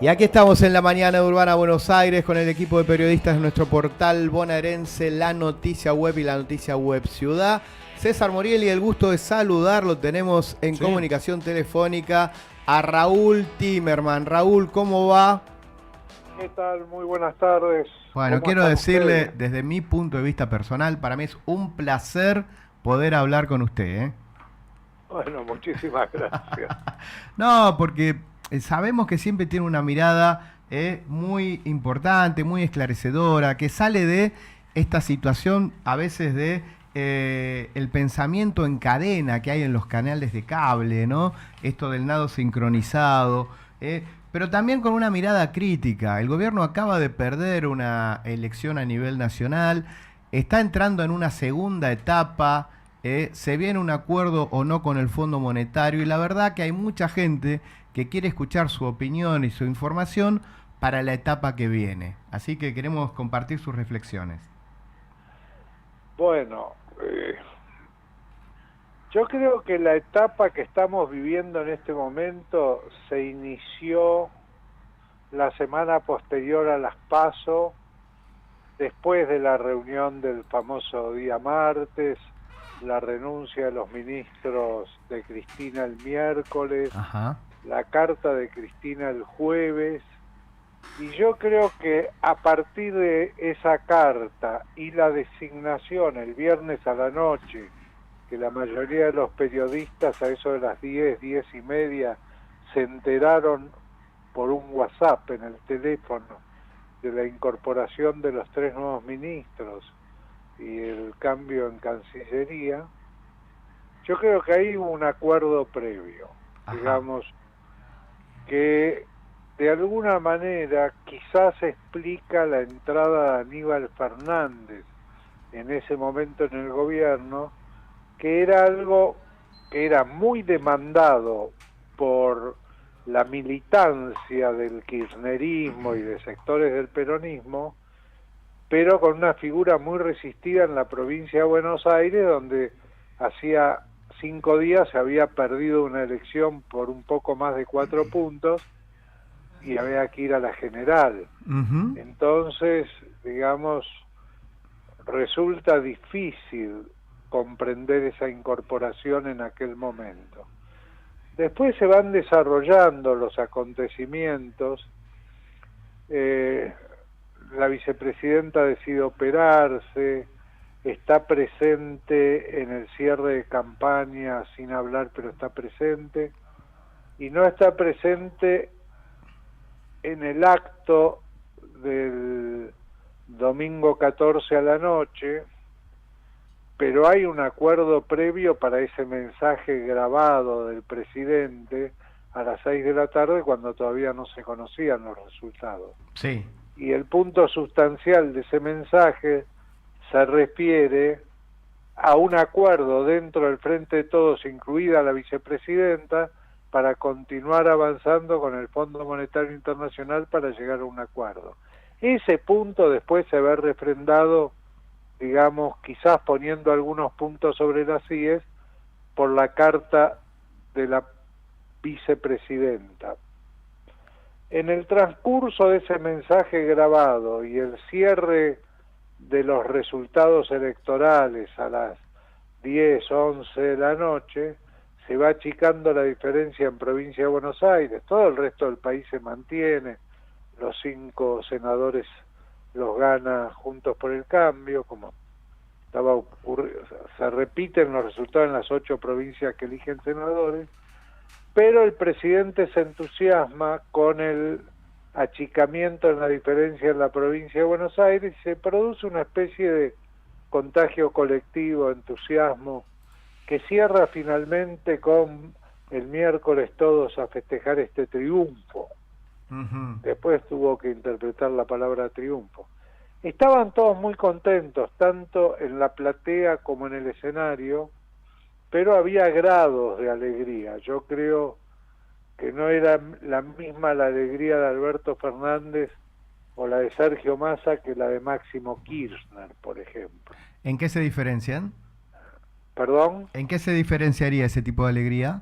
Y aquí estamos en la mañana de Urbana Buenos Aires con el equipo de periodistas de nuestro portal bonaerense La Noticia Web y La Noticia Web Ciudad. César Morieli, el gusto de saludarlo. Tenemos en comunicación telefónica a Raúl Timerman. Raúl, ¿cómo va? ¿Qué tal? Muy buenas tardes. Bueno, quiero decirle desde mi punto de vista personal, para mí es un placer poder hablar con usted, ¿eh? Bueno, muchísimas gracias. No, porque sabemos que siempre tiene una mirada muy importante, muy esclarecedora, que sale de esta situación a veces de el pensamiento en cadena que hay en los canales de cable, ¿no? Esto del nado sincronizado, pero también con una mirada crítica. El gobierno acaba de perder una elección a nivel nacional, está entrando en una segunda etapa. Se viene un acuerdo o no con el Fondo Monetario y la verdad que hay mucha gente que quiere escuchar su opinión y su información para la etapa que viene. Así que queremos compartir sus reflexiones. Bueno, yo creo que la etapa que estamos viviendo en este momento se inició la semana posterior a las PASO, después de la reunión del famoso día martes, la renuncia de los ministros de Cristina el miércoles, la carta de Cristina el jueves, y yo creo que a partir de esa carta y la designación el viernes a la noche, que la mayoría de los periodistas a eso de las 10:30 se enteraron por un WhatsApp en el teléfono de la incorporación de los 3 nuevos ministros y el cambio en Cancillería, yo creo que hay un acuerdo previo, digamos, que de alguna manera quizás explica la entrada de Aníbal Fernández en ese momento en el gobierno, que era algo que era muy demandado por la militancia del kirchnerismo y de sectores del peronismo, pero con una figura muy resistida en la provincia de Buenos Aires, donde hacía 5 días se había perdido una elección por un poco más de 4 puntos y había que ir a la general. Entonces, digamos, resulta difícil comprender esa incorporación en aquel momento. Después se van desarrollando los acontecimientos. La vicepresidenta decide operarse, está presente en el cierre de campaña sin hablar, pero está presente, y no está presente en el acto del domingo 14 a la noche, pero hay un acuerdo previo para ese mensaje grabado del presidente a las 6 de la tarde cuando todavía no se conocían los resultados. Sí. Y el punto sustancial de ese mensaje se refiere a un acuerdo dentro del Frente de Todos, incluida la vicepresidenta, para continuar avanzando con el Fondo Monetario Internacional para llegar a un acuerdo. Ese punto después se ve refrendado, digamos, quizás poniendo algunos puntos sobre las IES, por la carta de la vicepresidenta. En el transcurso de ese mensaje grabado y el cierre de los resultados electorales a las 10, 11 de la noche, se va achicando la diferencia en Provincia de Buenos Aires. Todo el resto del país se mantiene, los 5 senadores los gana Juntos por el Cambio, como estaba ocurriendo, o sea, se repiten los resultados en las 8 provincias que eligen senadores, pero el presidente se entusiasma con el achicamiento en la diferencia en la provincia de Buenos Aires y se produce una especie de contagio colectivo, entusiasmo, que cierra finalmente con el miércoles todos a festejar este triunfo. Después tuvo que interpretar la palabra triunfo. Estaban todos muy contentos, tanto en la platea como en el escenario, pero había grados de alegría. Yo creo que no era la misma la alegría de Alberto Fernández o la de Sergio Massa que la de Máximo Kirchner, por ejemplo. ¿En qué se diferencian? ¿Perdón? ¿En qué se diferenciaría ese tipo de alegría?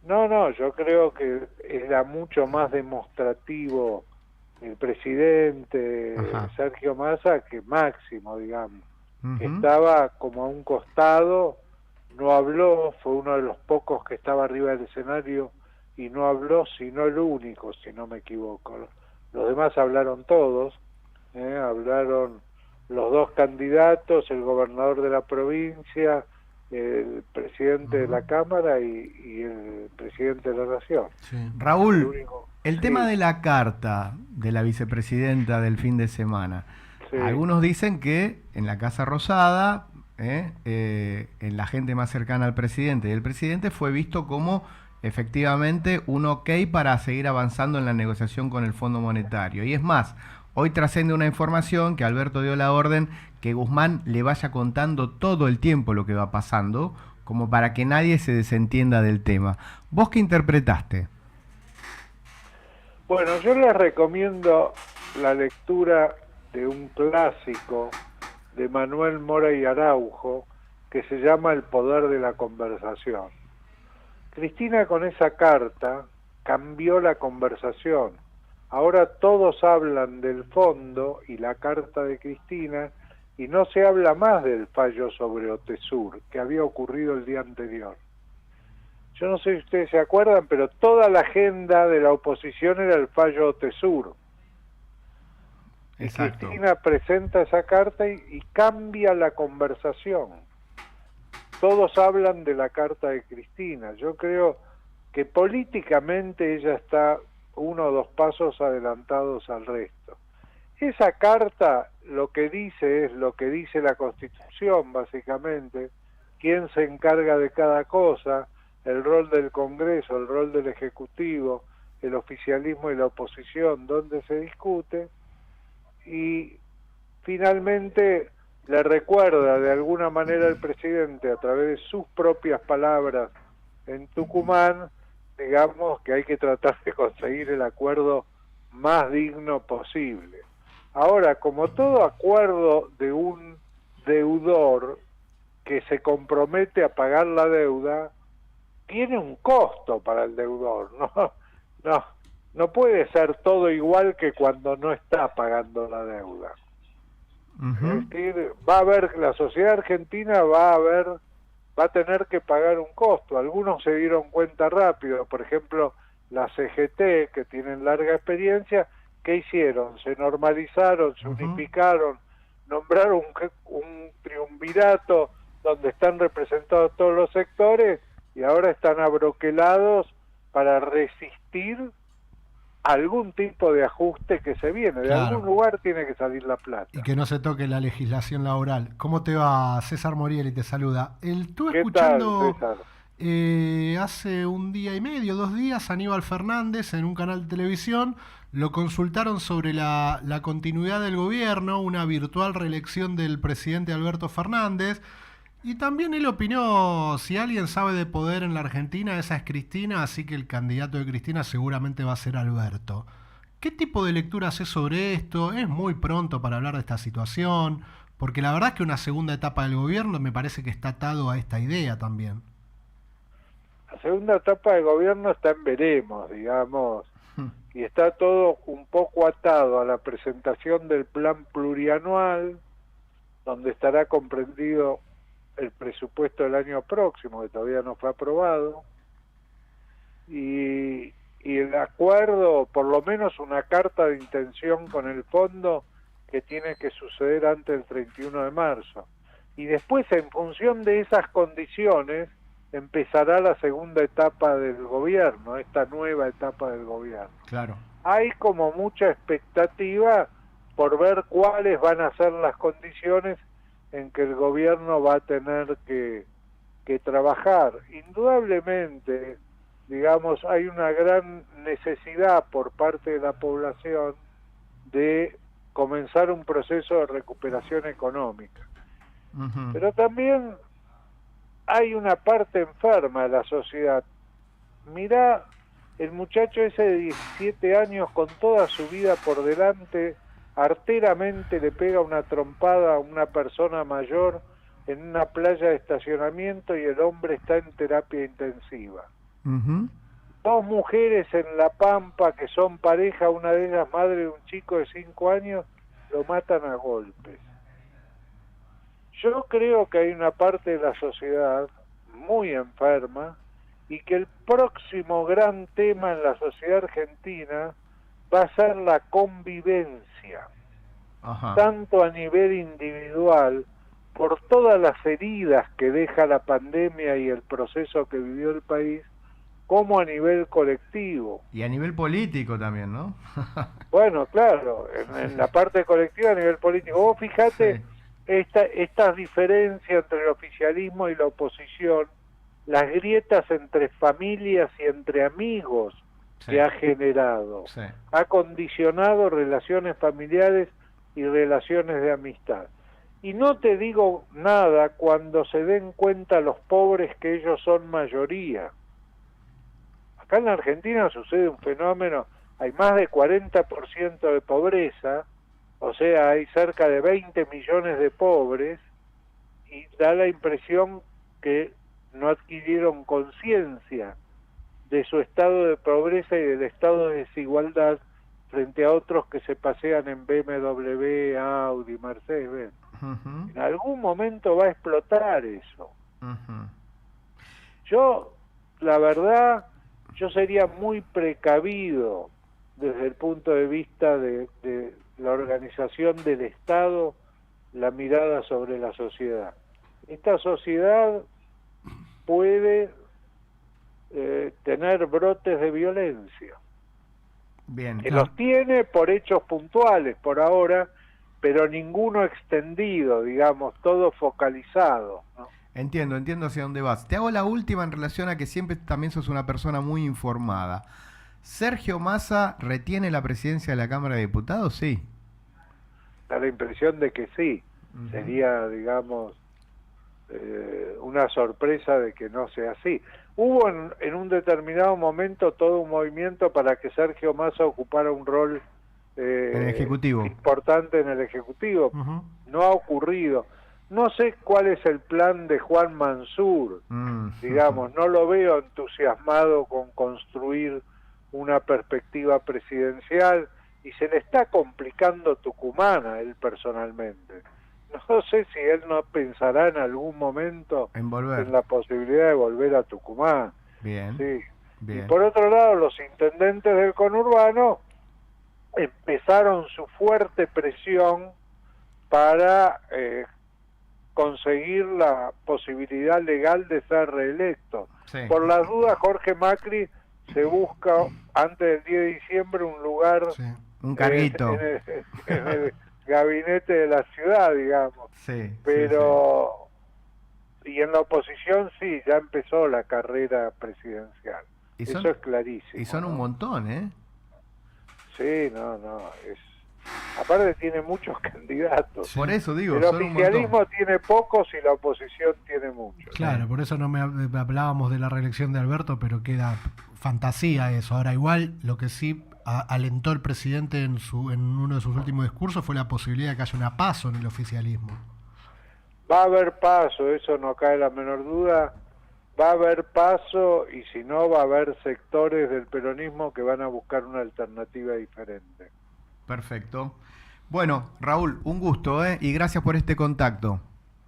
No, yo creo que era mucho más demostrativo el presidente Ajá. Sergio Massa que Máximo, digamos, que Ujú. estaba como a un costado, no habló, fue uno de los pocos que estaba arriba del escenario y no habló, sino el único, si no me equivoco. Los demás hablaron todos, hablaron los dos candidatos, el gobernador de la provincia, el presidente de Ujú. la Cámara y el presidente de la Nación. Sí. El Raúl, único, el tema sí, de la carta de la vicepresidenta del fin de semana. sí. Algunos dicen que en la Casa Rosada, en la gente más cercana al presidente y el presidente fue visto como efectivamente un ok para seguir avanzando en la negociación con el Fondo Monetario. Y es más, hoy trasciende una información que Alberto dio la orden que Guzmán le vaya contando todo el tiempo lo que va pasando, como para que nadie se desentienda del tema. ¿Vos qué interpretaste? Bueno, yo les recomiendo la lectura de un clásico de Manuel Mora y Araujo que se llama El poder de la conversación. Cristina con esa carta cambió la conversación. Ahora todos hablan del fondo y la carta de Cristina y no se habla más del fallo sobre Otesur, que había ocurrido el día anterior. Yo no sé si ustedes se acuerdan, pero toda la agenda de la oposición era el fallo Otesur. Y Exacto. Cristina presenta esa carta y cambia la conversación. Todos hablan de la carta de Cristina. Yo creo que políticamente ella está 1 o 2 pasos adelantados al resto. Esa carta lo que dice es lo que dice la Constitución, básicamente, quién se encarga de cada cosa, el rol del Congreso, el rol del Ejecutivo, el oficialismo y la oposición, dónde se discute, y finalmente le recuerda de alguna manera al presidente a través de sus propias palabras en Tucumán, digamos que hay que tratar de conseguir el acuerdo más digno posible. Ahora, como todo acuerdo de un deudor que se compromete a pagar la deuda, tiene un costo para el deudor, no, no puede ser todo igual que cuando no está pagando la deuda. Ujú. Es decir, va a haber, la sociedad argentina va a tener que pagar un costo. Algunos se dieron cuenta rápido, por ejemplo, la CGT, que tienen larga experiencia, ¿qué hicieron? Se normalizaron, se Ujú. unificaron, nombraron un triunvirato donde están representados todos los sectores y ahora están abroquelados para resistir algún tipo de ajuste que se viene. De algún Claro. lugar tiene que salir la Y plata. que no se toque la legislación laboral. ¿Cómo te va? César Morieli te saluda. Estuve ¿Qué tal, escuchando César? hace un día y medio, 2 días, a Aníbal Fernández en un canal de televisión. Lo consultaron sobre la continuidad del gobierno, una virtual reelección del presidente Alberto Fernández. Y también él opinó, si alguien sabe de poder en la Argentina, esa es Cristina, así que el candidato de Cristina seguramente va a ser Alberto. ¿Qué tipo de lectura haces sobre esto? Es muy pronto para hablar de esta situación, porque la verdad es que una segunda etapa del gobierno me parece que está atado a esta idea también. La segunda etapa de gobierno está en veremos, digamos, y está todo un poco atado a la presentación del plan plurianual, donde estará comprendido el presupuesto del año próximo, que todavía no fue aprobado, y el acuerdo, por lo menos una carta de intención con el fondo, que tiene que suceder antes del 31 de marzo. Y después, en función de esas condiciones, empezará la segunda etapa del gobierno, esta nueva etapa del gobierno. Claro. Hay como mucha expectativa por ver cuáles van a ser las condiciones en que el gobierno va a tener que trabajar. Indudablemente, digamos, hay una gran necesidad por parte de la población de comenzar un proceso de recuperación económica. Ujú. Pero también hay una parte enferma de la sociedad. Mirá, el muchacho ese de 17 años con toda su vida por delante, arteramente le pega una trompada a una persona mayor en una playa de estacionamiento y el hombre está en terapia intensiva. Ujú. Dos mujeres en La Pampa que son pareja, una de ellas madre de un chico de 5 años, lo matan a golpes. Yo creo que hay una parte de la sociedad muy enferma y que el próximo gran tema en la sociedad argentina va a ser la convivencia, Ajá. tanto a nivel individual, por todas las heridas que deja la pandemia y el proceso que vivió el país, como a nivel colectivo. Y a nivel político también, ¿no? Bueno, claro, en la parte colectiva a nivel político. Vos fijate Sí. estas diferencias entre el oficialismo y la oposición, las grietas entre familias y entre amigos Sí. que ha generado, Sí. ha condicionado relaciones familiares y relaciones de amistad. Y no te digo nada cuando se den cuenta los pobres que ellos son mayoría. Acá en la Argentina sucede un fenómeno, hay más de 40% de pobreza, o sea, hay cerca de 20 millones de pobres, y da la impresión que no adquirieron conciencia de su estado de pobreza y del estado de desigualdad frente a otros que se pasean en BMW, Audi, Mercedes-Benz. Ujú. En algún momento va a explotar eso. Ujú. Yo, la verdad, yo sería muy precavido desde el punto de vista de la organización del Estado, la mirada sobre la sociedad. Esta sociedad puede tener brotes de violencia, Bien. que los tiene por hechos puntuales por ahora, pero ninguno extendido, digamos, todo focalizado, ¿no? Entiendo hacia dónde vas. Te hago la última en relación a que siempre también sos una persona muy informada. ¿Sergio Massa retiene la presidencia de la Cámara de Diputados? Sí. Da la impresión de que sí. Ujú. Sería, digamos, una sorpresa de que no sea así. Hubo en un determinado momento todo un movimiento para que Sergio Massa ocupara un rol En el Ejecutivo. importante en el Ejecutivo. Ujú. No ha ocurrido. No sé cuál es el plan de Juan Mansur, digamos, no lo veo entusiasmado con construir una perspectiva presidencial y se le está complicando Tucumán a él personalmente. No sé si él no pensará en algún momento En volver. en la posibilidad de volver a Tucumán. Bien. Sí. Bien. Y por otro lado, los intendentes del conurbano empezaron su fuerte presión para conseguir la posibilidad legal de ser reelecto. Sí. Por las dudas, Jorge Macri se busca antes del 10 de diciembre un lugar Sí. Un carguito. en el gabinete de la ciudad, digamos. Sí. Pero, y en la oposición sí, ya empezó la carrera presidencial. Y son- Eso es clarísimo. Y son un ¿no? montón, ¿eh? Sí, no, es... Aparte tiene muchos candidatos. Sí. Por eso digo, El son un montón. oficialismo tiene pocos y la oposición tiene muchos. Claro, por eso no me hablábamos de la reelección de Alberto, pero queda fantasía eso. Ahora, igual, lo que sí alentó el presidente en uno de sus últimos discursos fue la posibilidad de que haya una PASO en el oficialismo. Va a haber paso, eso no cae la menor duda. Va a haber paso y si no va a haber sectores del peronismo que van a buscar una alternativa diferente. Perfecto. Bueno, Raúl, un gusto, ¿eh? Y gracias por este contacto.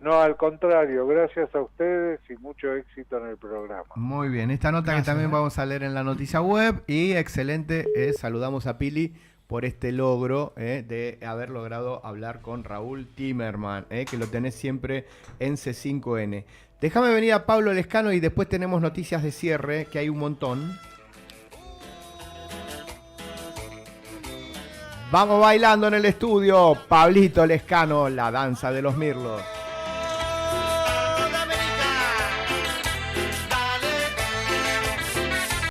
No, al contrario, gracias a ustedes y mucho éxito en el programa. Muy bien, esta nota Gracias, que también ¿eh? vamos a leer en la noticia web y excelente, saludamos a Pili por este logro de haber logrado hablar con Raúl Timerman, que lo tenés siempre en C5N. Déjame venir a Pablo Lescano y después tenemos noticias de cierre, que hay un montón. Vamos bailando en el estudio, Pablito Lescano, la danza de los mirlos.